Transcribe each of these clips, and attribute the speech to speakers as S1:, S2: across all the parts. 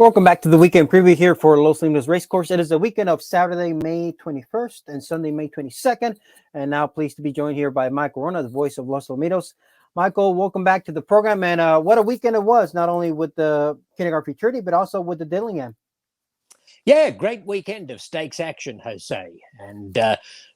S1: Welcome back to the weekend preview here for Los Alamitos Racecourse. It is the weekend of Saturday, May 21st and Sunday, May 22nd. And now pleased to be joined here by Michael Wrona, the voice of Los Alamitos. Michael, welcome back to the program. And what a weekend it was, not only with the Kindergarten Futurity, but also with the Dillingham.
S2: Yeah, great weekend of stakes action, Jose. And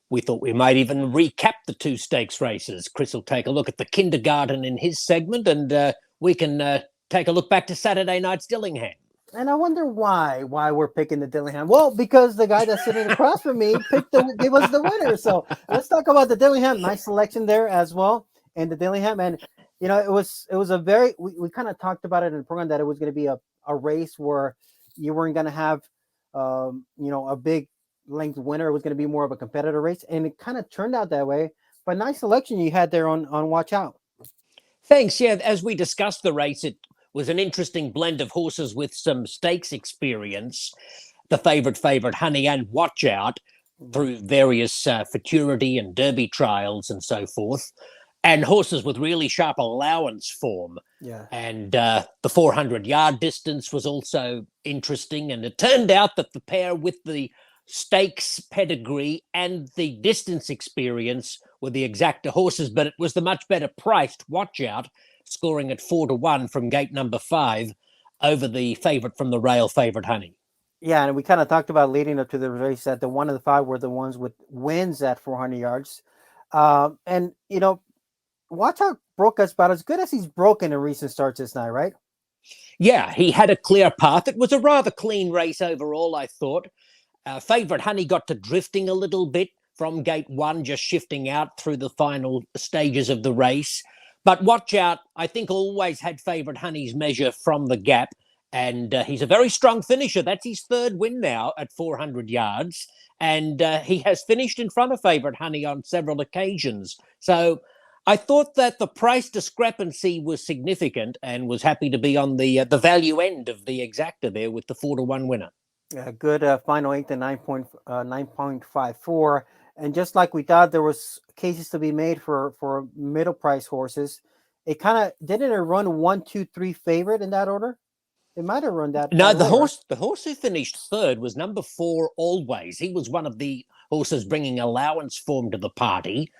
S2: we thought we might even recap the two stakes races. Chris will take a look at the Kindergarten in his segment, and we can take a look back to Saturday night's Dillingham.
S1: And I wonder why we're picking the Dillingham. Well, because the guy that's sitting across from me gave us the winner. So let's talk about the Dillingham. Nice selection there as well. And the Dillingham. And, you know, it was a very, we kind of talked about it in the program that it was going to be a race where you weren't going to have, a big length winner. It was going to be more of a competitor race. And it kind of turned out that way. But nice selection you had there on Watch Out.
S2: Thanks. Yeah, as we discussed the race, it was an interesting blend of horses with some stakes experience. The favorite Honey and Watch Out through various Futurity and Derby trials and so forth, and horses with really sharp allowance form.
S1: Yeah.
S2: And the 400-yard distance was also interesting. And it turned out that the pair with the stakes pedigree and the distance experience were the exacta horses, but it was the much better priced Watch Out, scoring at 4-1 from gate number 5 over the favorite from the rail, favorite Honey.
S1: Yeah, and we kind of talked about leading up to the race that the 1 and the 5 were the ones with wins at 400 yards. And, you know, Watch Out broke us about as good as he's broken in recent starts this night, right?
S2: Yeah, he had a clear path. It was a rather clean race overall, I thought. Favorite Honey got to drifting a little bit from gate 1, just shifting out through the final stages of the race. But Watch Out, I think, always had favorite Honey's measure from the gap. And he's a very strong finisher. That's his third win now at 400 yards. And he has finished in front of favorite Honey on several occasions. So I thought that the price discrepancy was significant and was happy to be on the value end of the exacta there with the 4-1 winner.
S1: Yeah, good final 8 to 9.54. And just like we thought, there was cases to be made for middle price horses. It kind of didn't it run 1, 2, 3 favorite in that order? It might have run that.
S2: No, the horse who finished third was number 4 Always. He was one of the horses bringing allowance form to the party.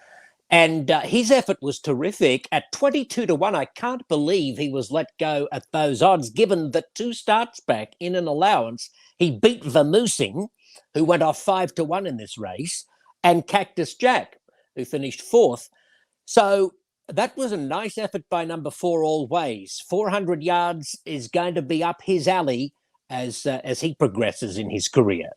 S2: And his effort was terrific. At 22-1, I can't believe he was let go at those odds, given that 2 starts back in an allowance, he beat Vamoosing, who went off 5-1 in this race, and Cactus Jack, who finished 4th. So that was a nice effort by number 4 Always. 400 yards is going to be up his alley as he progresses in his career.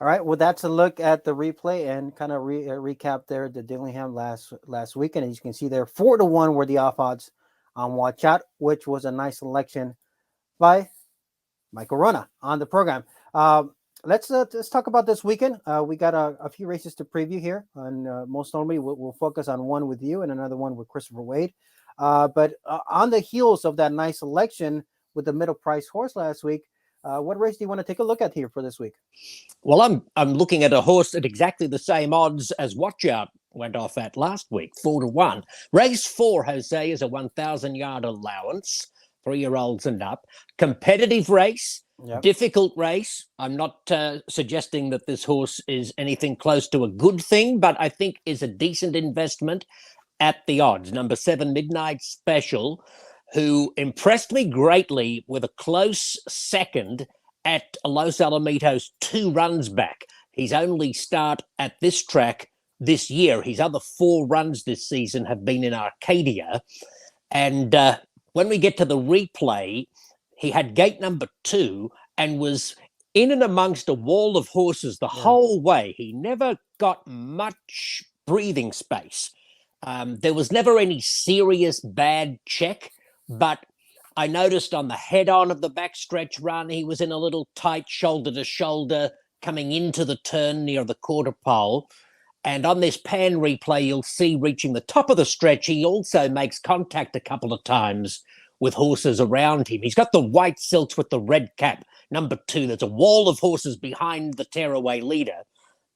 S1: All right, well, that's a look at the replay and kind of recap there the Dillingham last weekend. As you can see there, 4-1 were the off odds on Watch Out, which was a nice selection by Michael Wrona on the program. Let's talk about this weekend. We got a few races to preview here, and most normally we'll focus on one with you and another one with Christopher Wade. But on the heels of that nice selection with the middle price horse last week, what race do you want to take a look at here for this week?
S2: Well, I'm looking at a horse at exactly the same odds as Watch Out went off at last week, 4-1. Race 4, Jose, is a 1,000-yard allowance, 3-year-olds and up. Competitive race, difficult race. I'm not suggesting that this horse is anything close to a good thing, but I think is a decent investment at the odds. Number 7, Midnight Special, who impressed me greatly with a close second at Los Alamitos 2 runs back. His only start at this track this year. His other 4 runs this season have been in Arcadia. And when we get to the replay, he had gate number 2 and was in and amongst a wall of horses the whole way. He never got much breathing space. There was never any serious bad check. But I noticed on the head-on of the backstretch run, he was in a little tight shoulder-to-shoulder coming into the turn near the quarter pole. And on this pan replay, you'll see reaching the top of the stretch, he also makes contact a couple of times with horses around him. He's got the white silks with the red cap. Number 2, there's a wall of horses behind the tearaway leader.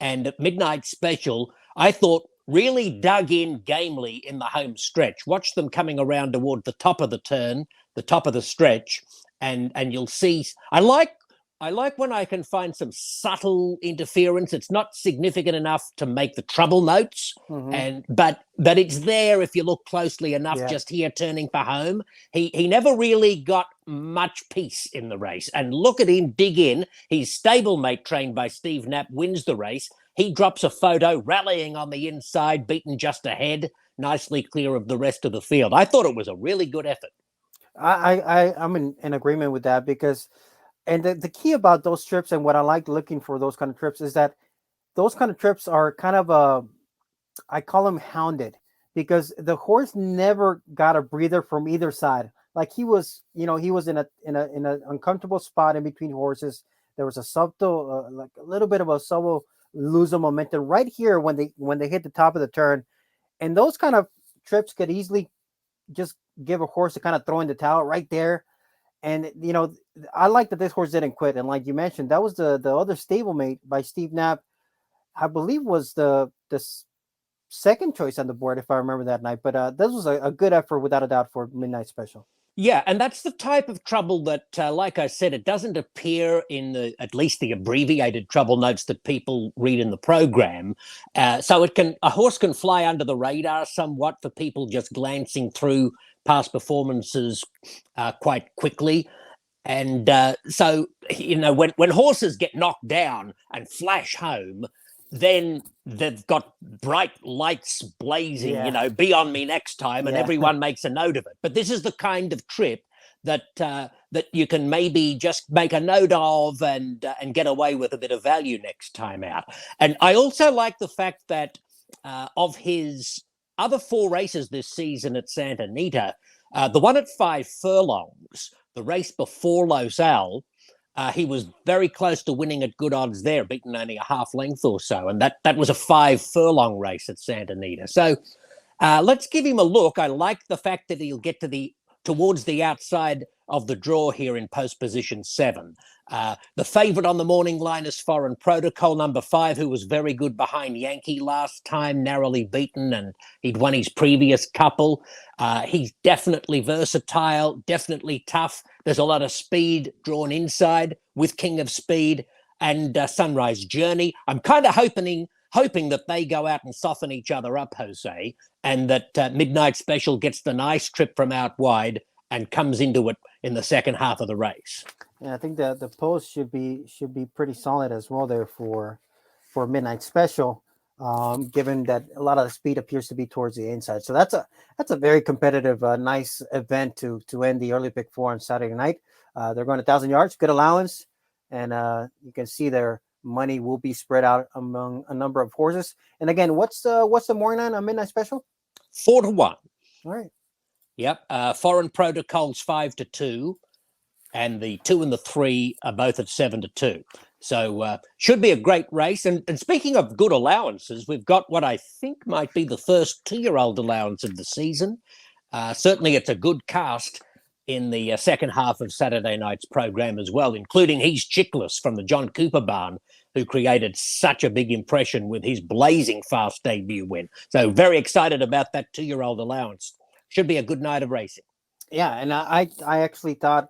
S2: And at Midnight Special, I thought really dug in gamely in the home stretch. Watched them coming around toward the top of the turn, the top of the stretch, and you'll see. I like when I can find some subtle interference. It's not significant enough to make the trouble notes, but it's there if you look closely enough.
S1: Yeah.
S2: Just here turning for home, he never really got much peace in the race. And look at him dig in. His stablemate, trained by Steve Knapp, wins the race. He drops a photo, rallying on the inside, beaten just ahead, nicely clear of the rest of the field. I thought it was a really good effort.
S1: I'm in agreement with that, because and the key about those trips, and what I like looking for those kind of trips, is that those kind of trips are kind of I call them hounded, because the horse never got a breather from either side. Like he was in a uncomfortable spot in between horses. There was a subtle, like a little bit of a subtle lose of momentum right here when they hit the top of the turn, and those kind of trips could easily just give a horse to kind of throw in the towel right there. And I like that this horse didn't quit. And like you mentioned, that was the other stablemate by Steve Knapp, I believe was the second choice on the board, if I remember that night. But this was a good effort without a doubt for Midnight Special.
S2: Yeah, and that's the type of trouble that, like I said, it doesn't appear in at least the abbreviated trouble notes that people read in the program. So a horse can fly under the radar somewhat for people just glancing through past performances quite quickly. And so, when horses get knocked down and flash home, then they've got bright lights blazing, be on me next time, and everyone makes a note of it. But this is the kind of trip that you can maybe just make a note of and get away with a bit of value next time out. And I also like the fact that of his other 4 races this season at Santa Anita, the one at 5 furlongs, the race before Los Al, he was very close to winning at good odds there, beaten only a half length or so. And that was a 5 furlong race at Santa Anita. So let's give him a look. I like the fact that he'll get towards the outside of the draw here in post position 7. The favourite on the morning line is Foreign Protocol, number 5, who was very good behind Yankee last time, narrowly beaten, and he'd won his previous couple. He's definitely versatile, definitely tough. There's a lot of speed drawn inside with King of Speed and Sunrise Journey. I'm kind of hoping that they go out and soften each other up, Jose, and that Midnight Special gets the nice trip from out wide and comes into it in the second half of the race.
S1: Yeah, I think the post should be pretty solid as well there for Midnight Special, given that a lot of the speed appears to be towards the inside. So that's a very competitive, nice event to end the early pick 4 on Saturday night. They're going 1,000 yards, good allowance, and you can see their money will be spread out among a number of horses. And again, what's the morning line on Midnight Special?
S2: 4 to 1.
S1: All right.
S2: Yep. Foreign Protocol's 5 to 2, and the 2 and the 3 are both at 7 to 2. So should be a great race. And speaking of good allowances, we've got what I think might be the first 2-year-old allowance of the season. Certainly, it's a good cast in the second half of Saturday night's program as well, including He's Chickless from the John Cooper barn, who created such a big impression with his blazing fast debut win. So very excited about that 2-year-old allowance. Should be a good night of racing.
S1: Yeah, and I actually thought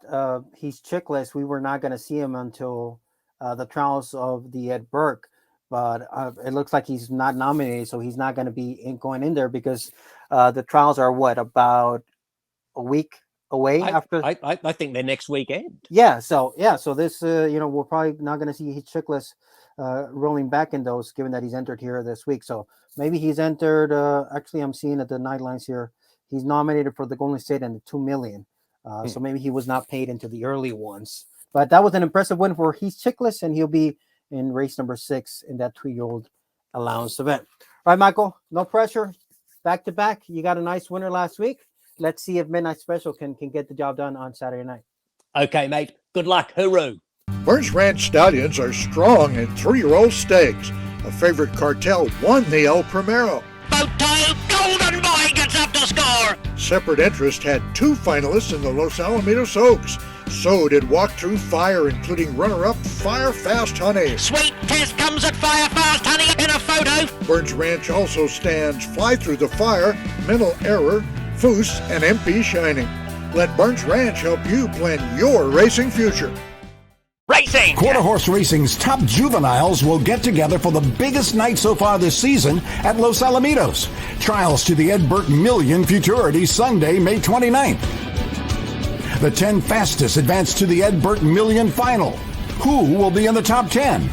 S1: He's Chickless, we were not going to see him until the trials of the Ed Burke, but it looks like he's not nominated, so he's not going to be going in there because the trials are about a week away after.
S2: I think they're next weekend.
S1: Yeah, so this we're probably not going to see He's Chickless rolling back in those, given that he's entered here this week. So maybe he's entered. Actually, I'm seeing at the night lines here. He's nominated for the Golden State and the $2 million. So maybe he was not paid into the early ones. But that was an impressive win for He's Chickless, and he'll be in race number 6 in that 2-year-old allowance event. All right, Michael, no pressure. Back to back. You got a nice winner last week. Let's see if Midnight Special can get the job done on Saturday night. Okay, mate. Good luck. Hooroo.
S3: Burns Ranch Stallions are strong in 3-year-old stakes. A favorite cartel won the El Primero.
S2: Golden Boy gets up to score.
S3: Separate Interest had 2 finalists in the Los Alamitos Oaks. So did Walk Through Fire, including runner-up Fire Fast Honey.
S2: Sweet Test comes at Fire Fast Honey in a photo.
S3: Burns Ranch also stands Fly Through the Fire, Mental Error, Foos, and MP Shining. Let Burns Ranch help you plan your racing future.
S2: Racing!
S4: Quarter Horse Racing's top juveniles will get together for the biggest night so far this season at Los Alamitos. Trials to the Ed Burke Million Futurity Sunday, May 29th. The 10 fastest advance to the Ed Burke Million Final. Who will be in the top 10?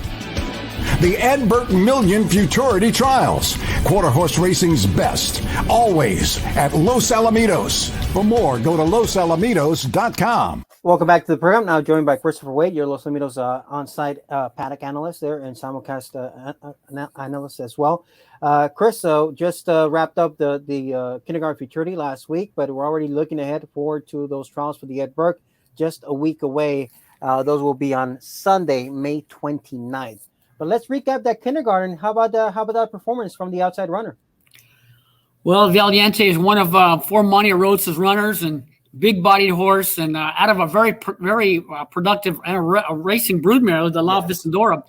S4: The Ed Burke Million Futurity Trials. Quarter Horse Racing's best. Always at Los Alamitos. For more, go to losalamitos.com.
S1: Welcome back to the program. Now joined by Christopher Wade, your Los Alamitos on-site paddock analyst there and simulcast analyst as well. Chris, so just wrapped up the Kindergarten Futurity last week, but we're already looking ahead forward to those trials for the Ed Burke just a week away. Those will be on Sunday, May 29th. But let's recap that Kindergarten. How about that performance from the outside runner?
S5: Well, Valiente is one of 4 Monte Rosa's runners and big-bodied horse, and out of a very productive and a racing broodmare, the La Visitadora.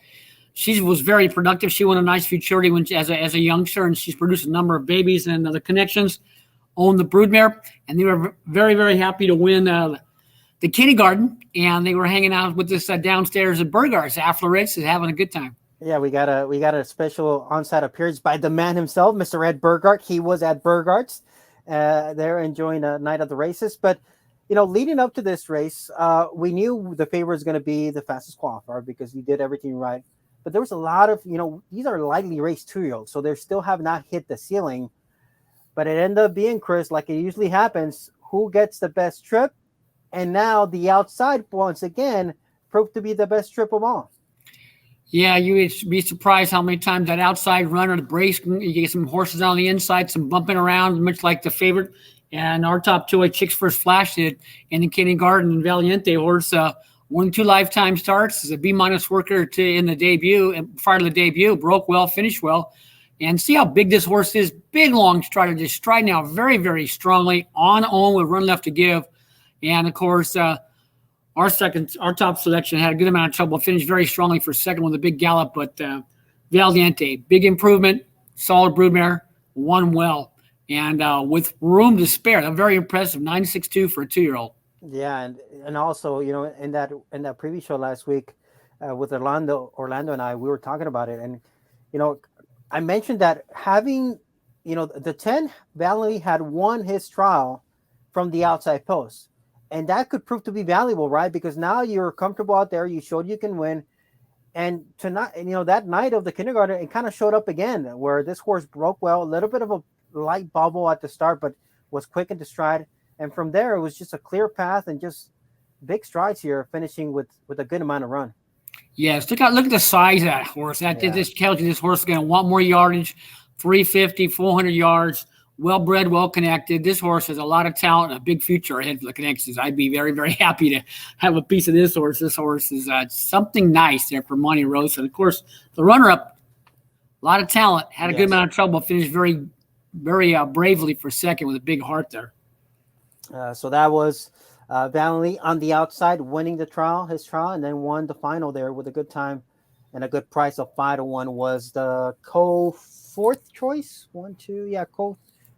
S5: She was very productive. She won a nice futurity when as a youngster, and she's produced a number of babies. And the Connections owned the broodmare, and they were very, very happy to win the Kindergarten. And they were hanging out with this downstairs at Burghart's after the race, having a good time.
S1: Yeah, we got a special on-site appearance by the man himself, Mr. Ed Burghardt. He was at Burghart's. They're enjoying a night of the races. But, leading up to this race, we knew the favorite was going to be the fastest qualifier because he did everything right. But there was a lot of, these are lightly raced 2-year-olds, so they still have not hit the ceiling. But it ended up being, Chris, like it usually happens, who gets the best trip? And now the outside, once again, proved to be the best trip of all.
S5: Yeah, you would be surprised how many times that outside runner, the brace, you get some horses on the inside, some bumping around, much like the favorite. And our top 2, Chicks First Flash did in the Kindergarten and Valiente horse. 1 2 lifetime starts as a B- worker in the debut, and prior to the debut, broke well, finished well. And see how big this horse is. Big, long strider, just striding out very, very strongly, on own with run left to give. And, of course, our top selection had a good amount of trouble, finished very strongly for second with a big gallop, but Valiente, big improvement, solid broodmare, won well, and with room to spare. A very impressive 9.62 for a 2-year-old.
S1: Yeah, and also, in that previous show last week with Orlando and I, we were talking about it, and I mentioned that having, the 10 Valley had won his trial from the outside post. And that could prove to be valuable, right? Because now you're comfortable out there. You showed you can win. And tonight, that night of the Kindergarten, it kind of showed up again where this horse broke well, a little bit of a light bubble at the start, but was quick into stride. And from there, it was just a clear path and just big strides here, finishing with a good amount of run.
S5: Yes, look at the size of that horse. This tells you this horse is going to want more yardage, 350, 400 yards. Well-bred, well-connected. This horse has a lot of talent and a big future ahead for the Connections. I'd be very, very happy to have a piece of this horse. This horse is something nice there for Monte Rosa. And, of course, the runner-up, a lot of talent, had a good amount of trouble, finished very, very bravely for second with a big heart there.
S1: So that was Valley on the outside, winning his trial, and then won the final there with a good time and a good price of 5-1 was the co-fourth choice.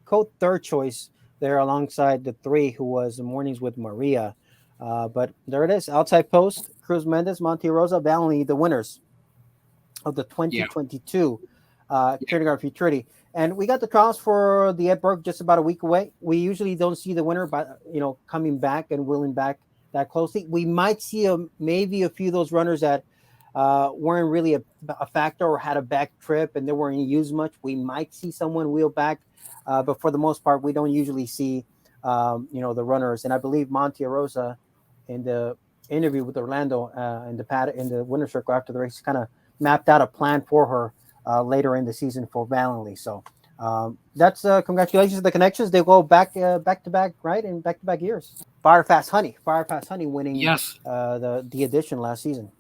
S1: Co-third choice there alongside the 3 who was the Mornings with Maria. But there it is. Outside post, Cruz Mendez, Monte Rosa, Valley, the winners of the 2022 Kindergarten Futurity. And we got the trials for the Ed Burke just about a week away. We usually don't see the winner, but coming back and willing back that closely. We might see maybe a few of those runners that weren't really a factor or had a back trip and they weren't used much. We might see someone wheel back. But for the most part, we don't usually see, the runners. And I believe Monte Rosa, in the interview with Orlando in the winner's circle after the race, kind of mapped out a plan for her later in the season for Valiantly. So that's congratulations to the Connections. They go back to back, right, in back to back years. Firefast Honey winning the edition last season.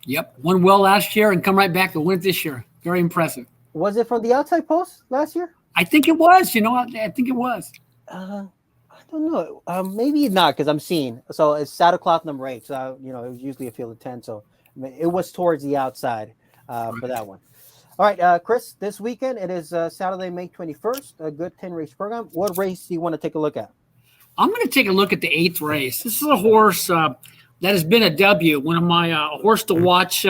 S5: Yep, won well last year and come right back to win it this year. Very impressive.
S1: Was it from the outside post last year?
S5: I think it was. I think it was.
S1: I don't know. Maybe not because I'm seeing. So it's saddle cloth number 8. So it was usually a field of 10. So it was towards the outside for that one. All right, Chris. This weekend it is Saturday, May 21st. A good 10 race program. What race do you want to take a look at?
S5: I'm going to take a look at the 8th race. This is a horse that has been a W. One of my horse to watch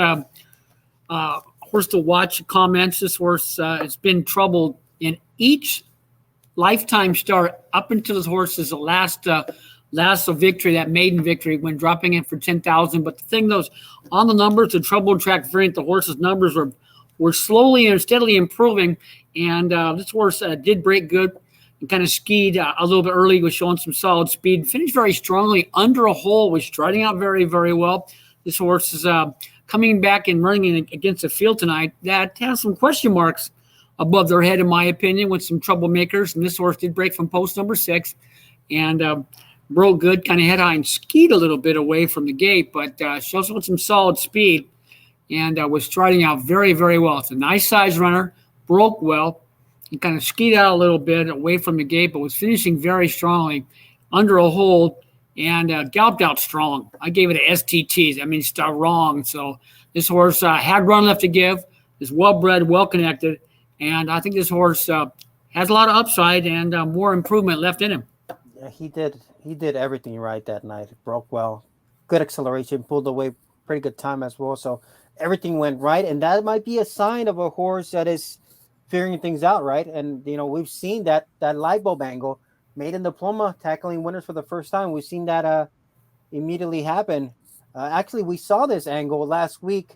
S5: comments. This horse has been troubled in each lifetime start up until this horse's last victory, that maiden victory, when dropping in for 10,000. But the thing, those on the numbers, the troubled track variant, the horse's numbers were slowly and steadily improving. And this horse did break good and kind of skied a little bit early, was showing some solid speed, finished very strongly under a hole, was striding out very, very well. This horse is coming back and running against a field tonight that has some question marks above their head, in my opinion, with some troublemakers. And this horse did break from post number 6 and broke good, kind of head high and skied a little bit away from the gate, but shows with some solid speed and was striding out very, very well. It's a nice size runner, broke well, and kind of skied out a little bit away from the gate, but was finishing very strongly under a hold and galloped out strong. I gave it a STT. That means wrong. So this horse had run left to give, is well-bred, well-connected, and I think this horse has a lot of upside and more improvement left in him.
S1: Yeah, he did everything right that night. Broke well, good acceleration, pulled away, pretty good time as well. So everything went right, and that might be a sign of a horse that is figuring things out, right? And we've seen that light bulb angle, maiden diploma, tackling winners for the first time. We've seen that immediately happen. Actually, we saw this angle last week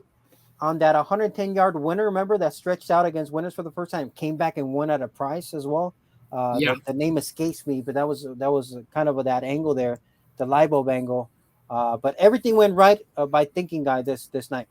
S1: on that 110-yard winner. Remember that stretched out against winners for the first time, came back and won at a price as well. The name escapes me, but that was kind of that angle there, the light bulb angle. But everything went right by Thinking Guy this night.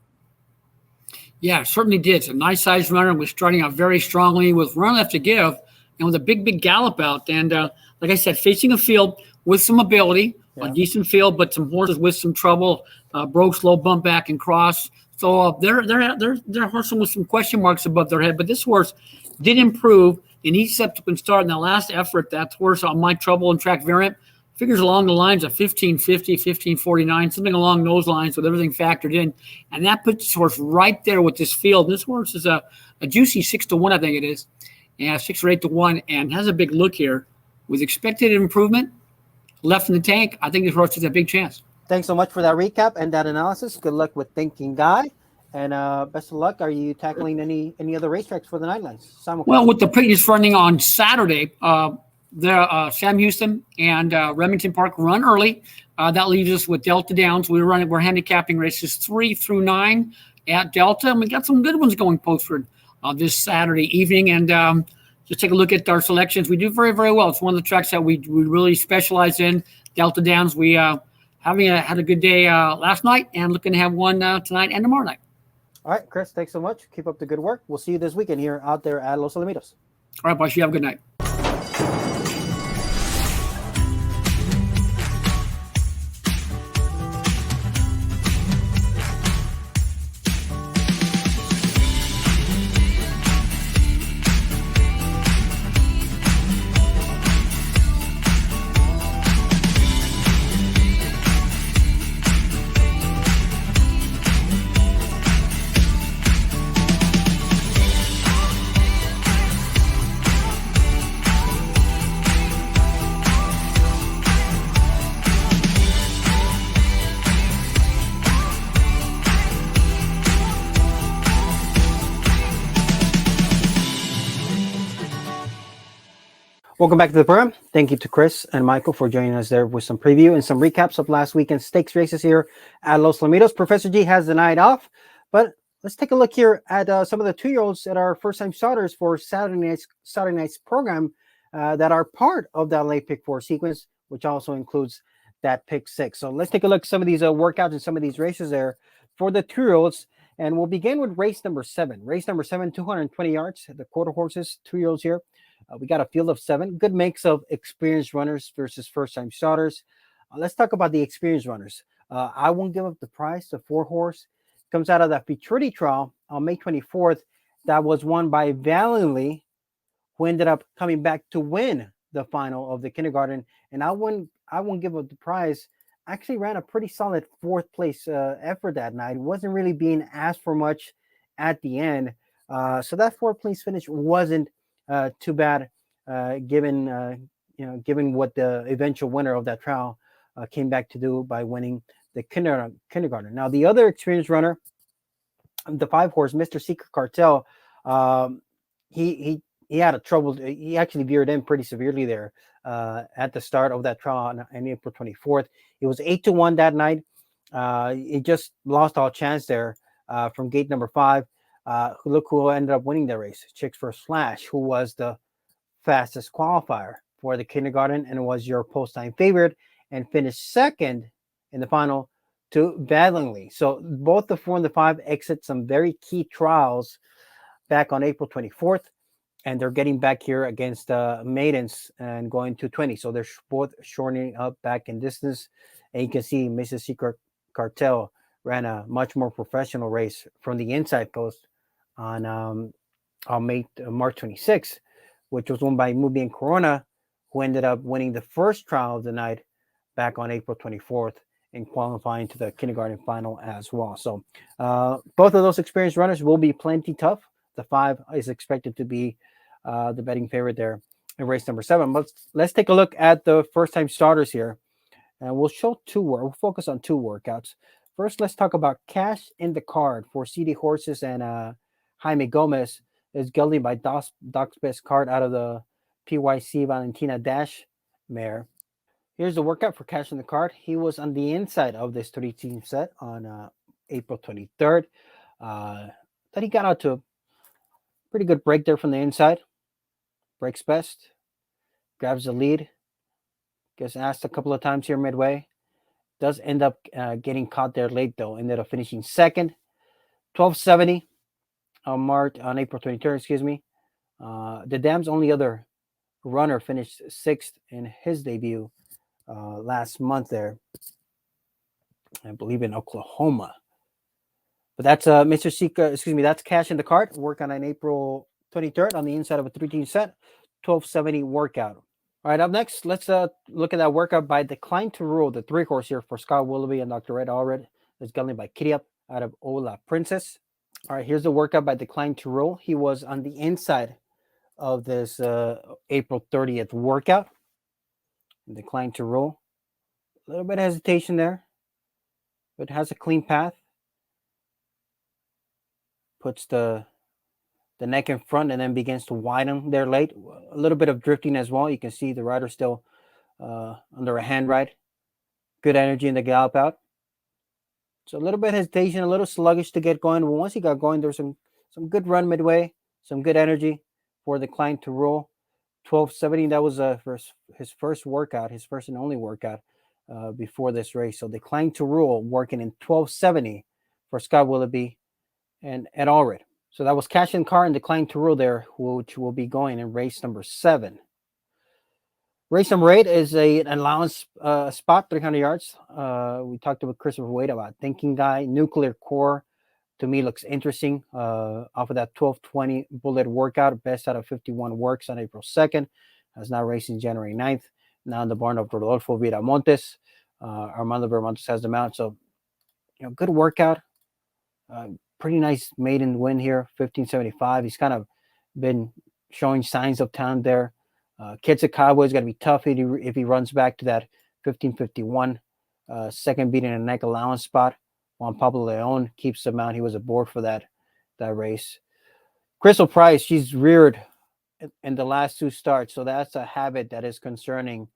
S5: Yeah, certainly did. It's a nice sized runner, was starting out very strongly with run left to give and with a big gallop out. And like I said, facing a field with some ability, a decent field, but some horses with some trouble, broke slow, bump back and cross. So they're horses with some question marks above their head. But this horse did improve in each subsequent start. In the last effort, that horse on my trouble and track variant figures along the lines of 1550, 1549, something along those lines with everything factored in. And that puts this horse right there with this field. And this horse is a juicy 6-1, I think it is. Yeah, 6 or 8-1, and has a big look here. With expected improvement left in the tank, I think this horse has a big chance.
S1: Thanks so much for that recap and that analysis. Good luck with Thinking Guy. And best of luck. Are you tackling any other racetracks for the Nightlines?
S5: Well, with the Ponies running on Saturday, Sam Houston and Remington Park run early. That leaves us with Delta Downs. We're handicapping races 3 through 9 at Delta, and we got some good ones going Postford this Saturday evening. And just take a look at our selections. We do very, very well. It's one of the tracks that we really specialize in. Delta Downs. We had a good day last night, and looking to have one tonight and tomorrow night.
S1: All right, Chris, thanks so much. Keep up the good work. We'll see you this weekend here out there at Los Alamitos.
S5: All right, boys. You have a good night.
S1: Welcome back to the program. Thank you to Chris and Michael for joining us there with some preview and some recaps of last weekend's stakes races here at Los Alamitos. Professor G has the night off, but let's take a look here at some of the 2-year-olds that are first-time starters for Saturday night's program that are part of that late pick 4 sequence, which also includes that pick 6. So let's take a look at some of these workouts and some of these races there for the 2-year-olds. And we'll begin with race number 7. Race number 7, 220 yards. The quarter horses, 2-year-olds here. We got a field of 7. Good mix of experienced runners versus first-time starters. Let's talk about the experienced runners. I Won't Give Up the Prize, the 4-horse, comes out of that Futurity trial on May 24th. That was won by Valiantly, who ended up coming back to win the final of the Kindergarten. And I Won't Give Up the Prize actually ran a pretty solid 4th place effort that night. Wasn't really being asked for much at the end. So that 4th place finish wasn't too bad, given given what the eventual winner of that trial came back to do by winning the kindergarten. Now, the other experienced runner, the 5-horse, Mr. Secret Cartel, um, he had a trouble. He actually veered in pretty severely there at the start of that trial on April 24th. It was 8-1 that night. He just lost all chance there from gate number 5. Look who ended up winning the race. Chicks First Flash, who was the fastest qualifier for the kindergarten and was your post time favorite, and finished second in the final to Badlingly. So both the 4 and the 5 exit some very key trials back on April 24th, and they're getting back here against maidens and going to 20. So they're both shortening up back in distance, and you can see Mrs. Secret Cartel ran a much more professional race from the inside post on March 26th, which was won by Mubi and Corona, who ended up winning the first trial of the night back on April 24th and qualifying to the kindergarten final as well. So both of those experienced runners will be plenty tough. The 5 is expected to be the betting favorite there in race number 7. But let's take a look at the first-time starters here. And we'll focus on 2 workouts. First, let's talk about Cash in the Card for CD Horses and Jaime Gomez is gelded by Doc's Best Card out of the PYC Valentina Dash mare. Here's the workout for Cash in the Card. He was on the inside of this 3-team set on April 23rd. Then he got out to a pretty good break there from the inside. Breaks best. Grabs the lead. Gets asked a couple of times here midway. Does end up getting caught there late, though. Ended up finishing second. 1270 on April 23rd, excuse me. The dam's only other runner finished 6th in his debut last month there, I believe in Oklahoma. But that's Mr. Secret, that's Cash in the Card. Work on April 23rd on the inside of a 3-team set, 1270 workout. All right, up next, let's look at that workout by Decline to Rule, the 3-horse here for Scott Willoughby and Dr. Red Allred. It's governed by Kitty Up out of Ola Princess. All right, here's the workout by Decline to Rule. He was on the inside of this April 30th workout. Decline to Rule. A little bit of hesitation there, but has a clean path. Puts the neck in front and then begins to widen there late. A little bit of drifting as well. You can see the rider still under a hand ride. Good energy in the gallop out. So a little bit of hesitation, a little sluggish to get going. But once he got going, there's some good run midway, some good energy for Decline to Rule. 1270, that was his first workout, his first and only workout before this race. So Decline to Rule working in 1270 for Scott Willoughby and Ed Allred. So that was Cash in Car and Decline to Rule there, which will be going in race number 7. Race number 8 is an allowance spot, 300 yards. We talked about Christopher Wade about Thinking Guy. Nuclear Core, to me, looks interesting. Off of that 1220 bullet workout, best out of 51 works on April 2nd. Has now racing January 9th. Now in the barn of Rodolfo Viramontes. Armando Viramontes has the mount. So, good workout. Pretty nice maiden win here, 1575. He's kind of been showing signs of talent there. Kids Cowboy is going to be tough if he runs back to that 1551. Second beating a neck allowance spot. Juan Pablo Leon keeps the mount. He was aboard for that race. Crystal Price, she's reared in the last 2 starts. So that's a habit that is concerning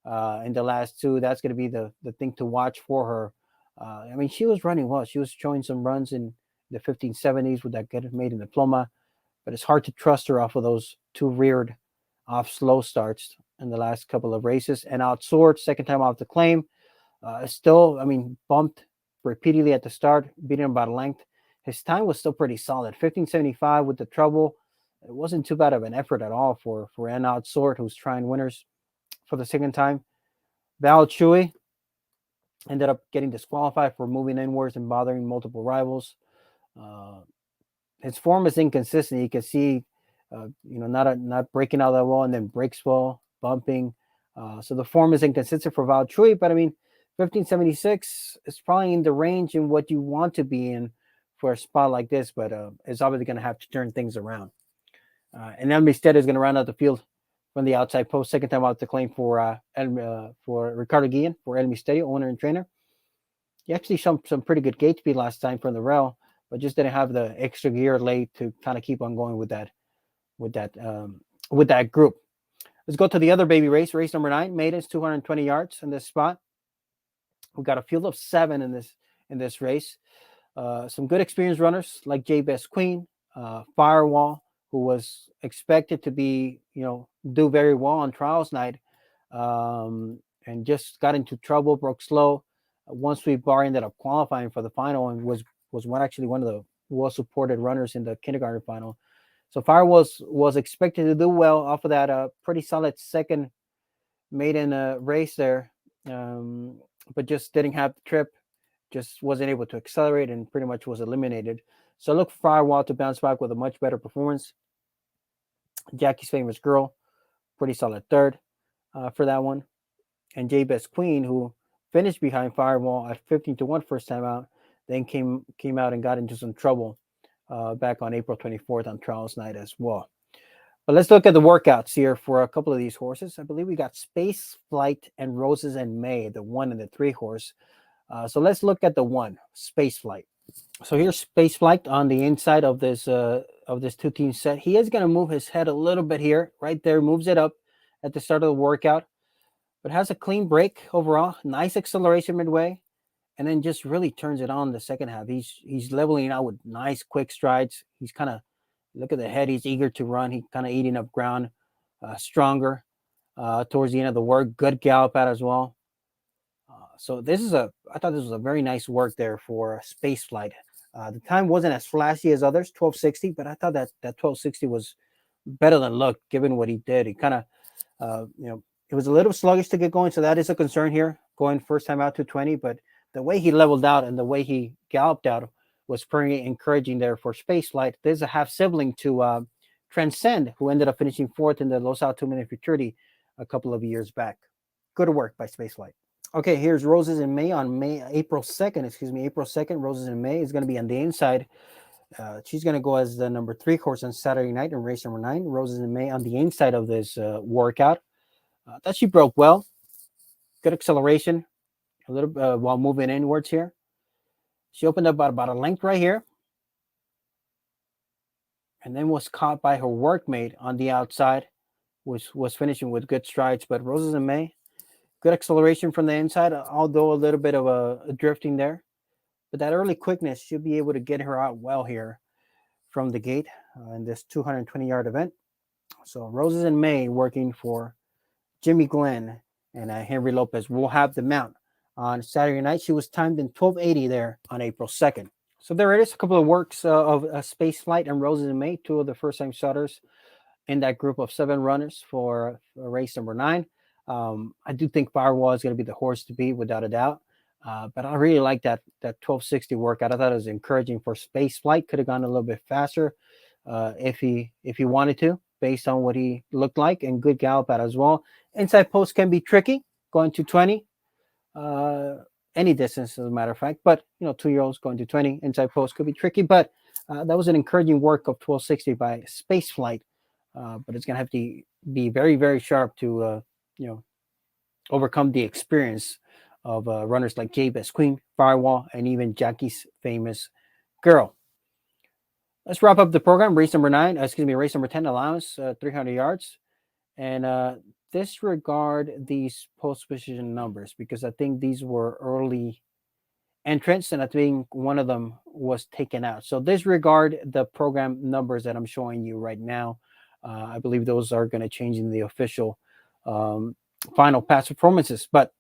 S1: in the last 2. That's going to be the thing to watch for her. She was running well. She was showing some runs in the 1570s with that good maiden diploma, but it's hard to trust her off of those 2 reared off slow starts in the last couple of races. And Outsoared, second time off the claim, still, bumped repeatedly at the start, beating him about a length. His time was still pretty solid, 1575 with the trouble. It wasn't too bad of an effort at all for an Outsoared who's trying winners for the second time. Val Chewy ended up getting disqualified for moving inwards and bothering multiple rivals. His form is inconsistent. You can see, not breaking out that well and then breaks well, bumping. So the form is inconsistent for Val Chewy, but 1576 is probably in the range in what you want to be in for a spot like this, but it's obviously going to have to turn things around. And Elmi Stead is going to round out the field from the outside post. Second time out the claim for Ricardo Guillen for El Misterio, owner and trainer. He actually showed some pretty good gate speed last time from the rail, but just didn't have the extra gear laid to kind of keep on going with that group. Let's go to the other baby race number 9. Maidens 220 yards in this spot. We got a field of 7 in this race. Some good experienced runners like J Best Queen, Firewall, who was expected to be, do very well on trials night, and just got into trouble, broke slow. One sweep bar ended up qualifying for the final and was one of the well-supported runners in the kindergarten final. So Fire was expected to do well off of that pretty solid second maiden race there, but just didn't have the trip, just wasn't able to accelerate and pretty much was eliminated. So look for Firewall to bounce back with a much better performance. Jackie's Famous Girl, pretty solid third for that one. And J Best Queen, who finished behind Firewall at 15-1 first time out, then came out and got into some trouble back on April 24th on trials night as well. But let's look at the workouts here for a couple of these horses. I believe we got Space Flight and Roses and May, the 1 and the 3 horse. So let's look at the 1, Space Flight. So here's Space Flight on the inside of this 2-team set. He is going to move his head a little bit here, right there, moves it up at the start of the workout, but has a clean break overall, nice acceleration midway, and then just really turns it on the second half. He's leveling out with nice quick strides. He's kind of, look at the head, he's eager to run. He's kind of eating up ground, stronger towards the end of the work. Good gallop out as well. So I thought this was a very nice work there for Space Flight. The time wasn't as flashy as others, 12:60, but I thought that 12:60 was better than look given what he did. He kind of, it was a little sluggish to get going, so that is a concern here, going first time out to 20, but the way he leveled out and the way he galloped out was pretty encouraging there for Space Flight. There's a half sibling to Transcend, who ended up finishing 4th in the Los Al 2-minute Futurity a couple of years back. Good work by Space Flight. Okay, here's Roses in May on April 2nd. Roses in May is going to be on the inside. She's going to go as the number 3 horse on Saturday night in race number 9. Roses in May on the inside of this workout. That she broke well. Good acceleration, a little while moving inwards here. She opened up about a length right here, and then was caught by her workmate on the outside, which was finishing with good strides. But Roses in May, good acceleration from the inside, although a little bit of a drifting there. But that early quickness should be able to get her out well here from the gate in this 220-yard event. So Roses in May working for Jimmy Glenn and Henry Lopez will have the mount on Saturday night. She was timed in 12:80 there on April 2nd. So there it is, a couple of works of Space Flight and Roses in May, 2 of the first-time starters in that group of 7 runners for race number 9. I do think Firewall is going to be the horse to beat without a doubt. But I really like that 12:60 workout. I thought it was encouraging for Space Flight. Could have gone a little bit faster if he wanted to, based on what he looked like, and good gallop out as well. Inside post can be tricky, going to 20, any distance as a matter of fact. But 2-year-olds going to 20 inside post could be tricky. But that was an encouraging work of 12:60 by Space Flight. But it's going to have to be very, very sharp to overcome the experience of runners like J Best Queen, Firewall, and even Jackie's Famous Girl. Let's wrap up the program. Race number 10, Allowance, 300 yards. And disregard these post position numbers because I think these were early entrants, and I think one of them was taken out. So disregard the program numbers that I'm showing you right now. I believe those are going to change in the official final pass performances. But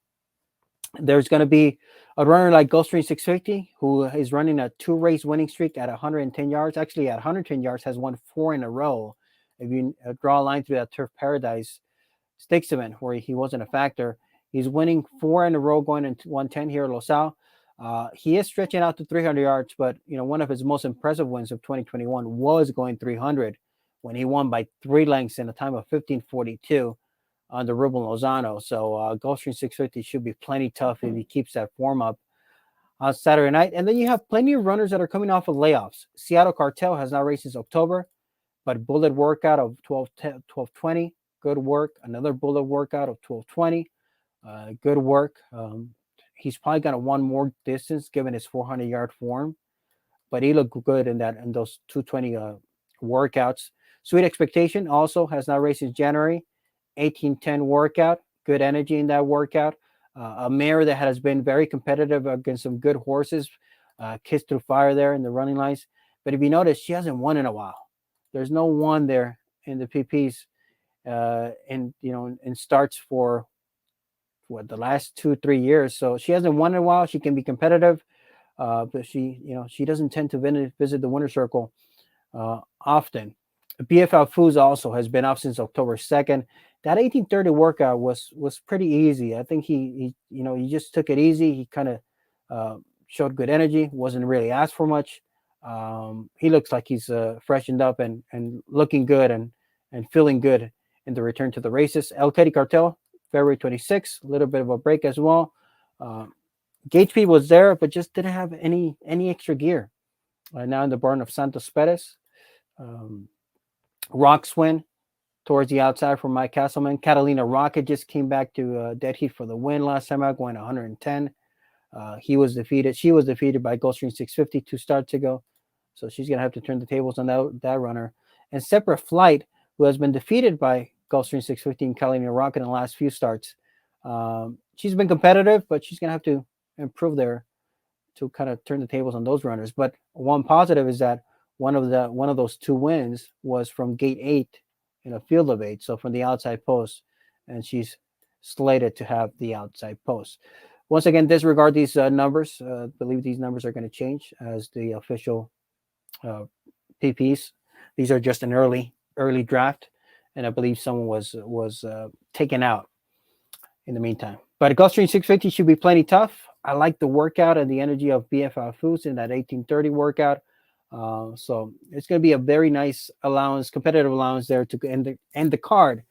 S1: there's going to be a runner like Gulfstream 650 who is running a 2-race winning streak at 110 yards. Actually, at 110 yards, has won 4 in a row. If you draw a line through that Turf Paradise Stakes event where he wasn't a factor, he's winning 4 in a row going into 110 here at Los Al. He is stretching out to 300 yards, but one of his most impressive wins of 2021 was going 300 when he won by 3 lengths in a time of 15:42 on the Ruben Lozano. So Gulfstream 650 should be plenty tough if he keeps that form up on Saturday night. And then you have plenty of runners that are coming off of layoffs. Seattle Cartel has not raced since October, but bullet workout of 12:20. good work. Another bullet workout of 12:20. Good work. He's probably gonna want more distance given his 400-yard form, but he looked good in those 220 workouts. Sweet Expectation also has not raced since January. 18:10 workout. Good energy in that workout. A mare that has been very competitive against some good horses. Kissed through fire there in the running lines. But if you notice, she hasn't won in a while. There's no one there in the PPs, in starts for the last 2-3 years. So she hasn't won in a while. She can be competitive, but she doesn't tend to visit the winner's circle often. BFL Foods also has been off since October 2nd. That 18:30 workout was pretty easy. I think he just took it easy. He kind of showed good energy. Wasn't really asked for much. He looks like he's freshened up and looking good and feeling good in the return to the races. El Teddy Cartel, February 26th, a little bit of a break as well. Gate speed was there, but just didn't have any extra gear. Now in the barn of Santos Perez. Rock Swin towards the outside for Mike Castleman. Catalina Rocket just came back to dead heat for the win last time out, going 110. She was defeated by Gulfstream 650 2 starts ago. So she's going to have to turn the tables on that runner. And Separate Flight, who has been defeated by Gulfstream 650 and Catalina Rocket in the last few starts. She's been competitive, but she's going to have to improve there to kind of turn the tables on those runners. But one positive is that one of those 2 wins was from gate 8 in a field of 8, so from the outside post, and she's slated to have the outside post. Once again, disregard these numbers. Believe these numbers are going to change as the official PPs. These are just an early draft, and I believe someone was taken out in the meantime. But Gulfstream 650 should be plenty tough. I like the workout and the energy of BFL Foods in that 18:30 workout. So it's going to be a very nice competitive allowance there to end the card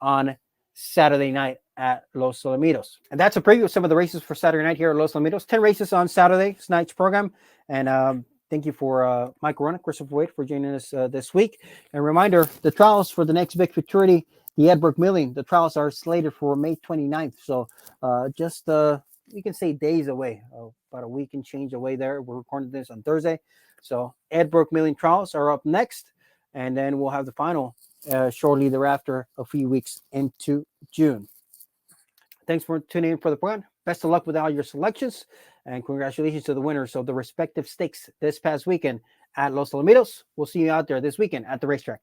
S1: on Saturday night at Los Alamitos. And that's a preview of some of the races for Saturday night here at Los Alamitos. 10 races on Saturday's night's program. And thank you for Michael Wrona, Christopher Wade for joining us this week. And reminder, the trials for the next big Futurity, the Edbrook Milling, the trials are slated for May 29th. So just you can say days away, about a week and change away there. We're recording this on Thursday. So Edbrook Milling trials are up next, and then we'll have the final shortly thereafter, a few weeks into June. Thanks for tuning in for the program. Best of luck with all your selections, and congratulations to the winners of the respective stakes this past weekend at Los Alamitos. We'll see you out there this weekend at the racetrack.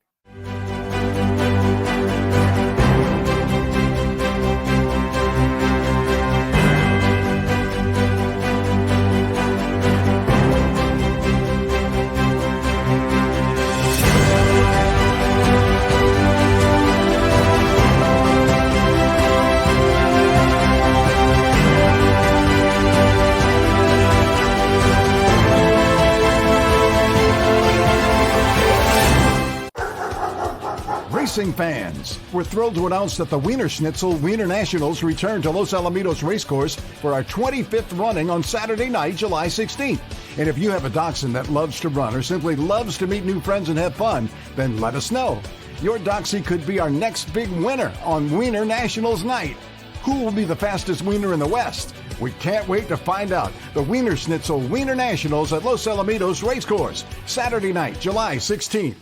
S4: Racing fans, we're thrilled to announce that the Wiener Schnitzel Wiener Nationals return to Los Alamitos Racecourse for our 25th running on Saturday night, July 16th. And if you have a dachshund that loves to run or simply loves to meet new friends and have fun, then let us know. Your Doxie could be our next big winner on Wiener Nationals night. Who will be the fastest wiener in the West? We can't wait to find out. The Wiener Schnitzel Wiener Nationals at Los Alamitos Racecourse, Saturday night, July 16th.